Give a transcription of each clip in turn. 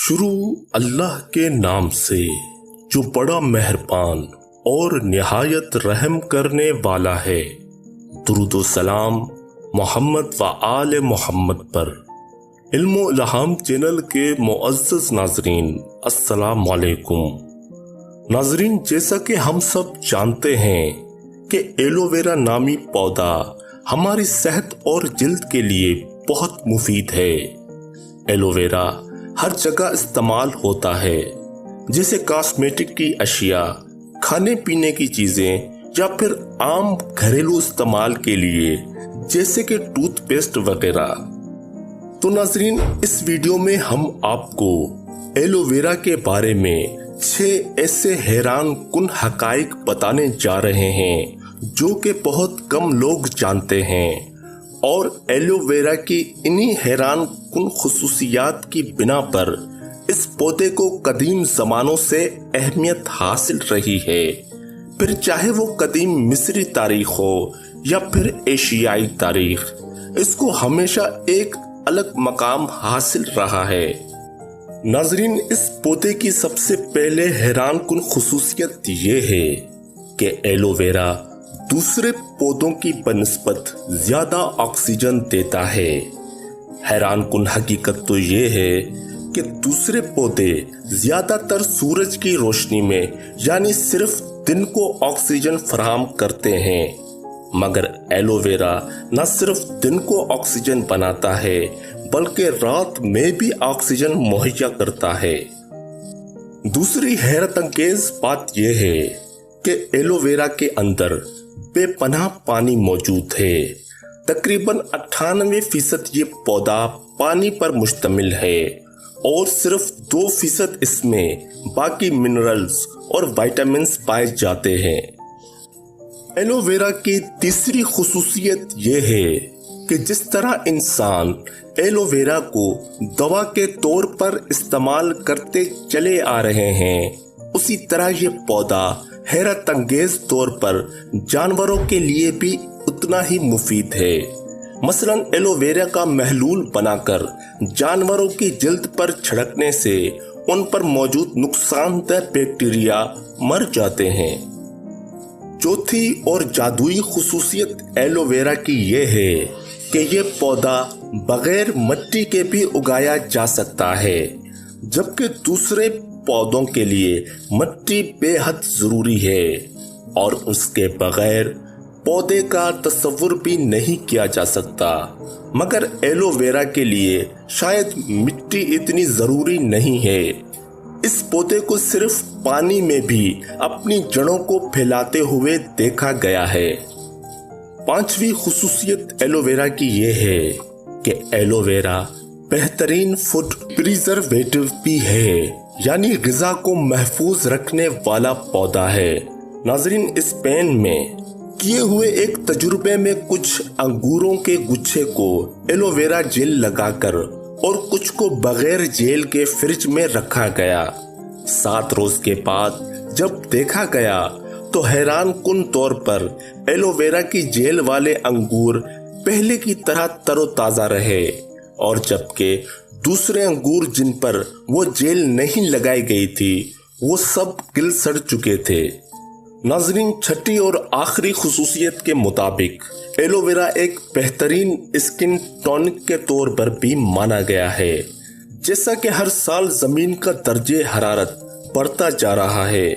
شروع اللہ کے نام سے جو بڑا مہربان اور نہایت رحم کرنے والا ہے۔ درود و سلام محمد و آل محمد پر۔ علم و الہام چینل کے معزز ناظرین، السلام علیکم۔ ناظرین، جیسا کہ ہم سب جانتے ہیں کہ ایلو ویرا نامی پودا ہماری صحت اور جلد کے لیے بہت مفید ہے۔ ایلو ویرا ہر جگہ استعمال ہوتا ہے، جیسے کاسمیٹک کی اشیاء، کھانے پینے کی چیزیں یا پھر عام گھریلو استعمال کے لیے جیسے کہ ٹوتھ پیسٹ وغیرہ۔ تو ناظرین، اس ویڈیو میں ہم آپ کو ایلو ویرا کے بارے میں 6 ایسے حیران کن حقائق بتانے جا رہے ہیں جو کہ بہت کم لوگ جانتے ہیں، اور ایلو ویرا کی انہی حیران کن خصوصیات کی بنا پر اس پودے کو قدیم زمانوں سے اہمیت حاصل رہی ہے، پھر چاہے وہ قدیم مصری تاریخ ہو یا پھر ایشیائی تاریخ، اس کو ہمیشہ ایک الگ مقام حاصل رہا ہے۔ ناظرین، اس پودے کی سب سے پہلے حیران کن خصوصیت یہ ہے کہ ایلو ویرا دوسرے پودوں کی بنسبت زیادہ آکسیجن دیتا ہے۔ حیران کن حقیقت تو یہ ہے کہ دوسرے پودے زیادہ تر سورج کی روشنی میں یعنی صرف دن کو آکسیجن فراہم کرتے ہیں، مگر ایلو ویرا نہ صرف دن کو آکسیجن بناتا ہے بلکہ رات میں بھی آکسیجن مہیا کرتا ہے۔ دوسری حیرت انگیز بات یہ ہے کہ ایلو ویرا کے اندر بے پناہ پانی موجود ہے۔ تقریباً 98% یہ پودا پانی پر مشتمل ہے اور صرف 2% اس میں باقی منرلز اور وائٹامنز پائے جاتے ہیں۔ ایلو ویرا کی تیسری خصوصیت یہ ہے کہ جس طرح انسان ایلو ویرا کو دوا کے طور پر استعمال کرتے چلے آ رہے ہیں، اسی طرح یہ پودا حیرت انگیز طور پر جانوروں کے لیے بھی اتنا ہی مفید ہے۔ مثلاً ایلو ویرا کا محلول بنا کر جانوروں کی جلد پر چھڑکنے سے ان پر موجود نقصان دہ بیکٹیریا مر جاتے ہیں۔ چوتھی اور جادوئی خصوصیت ایلو ویرا کی یہ ہے کہ یہ پودا بغیر مٹی کے بھی اگایا جا سکتا ہے، جبکہ دوسرے پودوں کے لیے مٹی بے حد ضروری ہے اور اس کے بغیر پودے کا تصور بھی نہیں کیا جا سکتا، مگر ایلو ویرا کے لیے شاید مٹی اتنی ضروری نہیں ہے۔ اس پودے کو صرف پانی میں بھی اپنی جڑوں کو پھیلاتے ہوئے دیکھا گیا ہے۔ پانچویں خصوصیت ایلو ویرا کی یہ ہے کہ ایلو ویرا بہترین فوڈ پریزرویٹو بھی ہے، یعنی غذا کو محفوظ رکھنے والا پودا ہے۔ ناظرین، اسپین میں کیے ہوئے ایک تجربے میں کچھ انگوروں کے گچھے کو ایلو ویرا جیل لگا کر اور کچھ کو بغیر جیل کے فریج میں رکھا گیا۔ 7 روز کے بعد جب دیکھا گیا تو حیران کن طور پر ایلو ویرا کی جیل والے انگور پہلے کی طرح تر و تازہ رہے، اور جبکہ دوسرے انگور جن پر وہ جیل نہیں لگائی گئی تھی وہ سب گل سڑ چکے تھے۔ ناظرین، چھٹی اور آخری خصوصیت کے مطابق ایلو ویرا ایک بہترین اسکن ٹونک کے طور پر بھی مانا گیا ہے۔ جیسا کہ ہر سال زمین کا درجہ حرارت بڑھتا جا رہا ہے،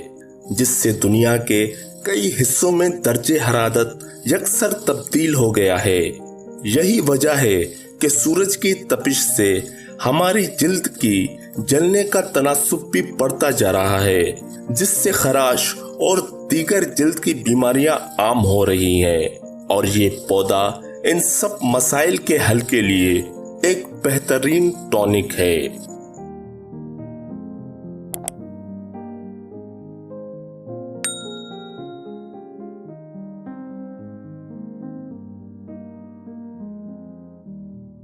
جس سے دنیا کے کئی حصوں میں درجہ حرارت یکسر تبدیل ہو گیا ہے۔ یہی وجہ ہے کہ سورج کی تپش سے ہماری جلد کی جلنے کا تناسب بھی بڑھتا جا رہا ہے، جس سے خراش اور دیگر جلد کی بیماریاں عام ہو رہی ہیں، اور یہ پودا ان سب مسائل کے حل کے لیے ایک بہترین ٹونک ہے۔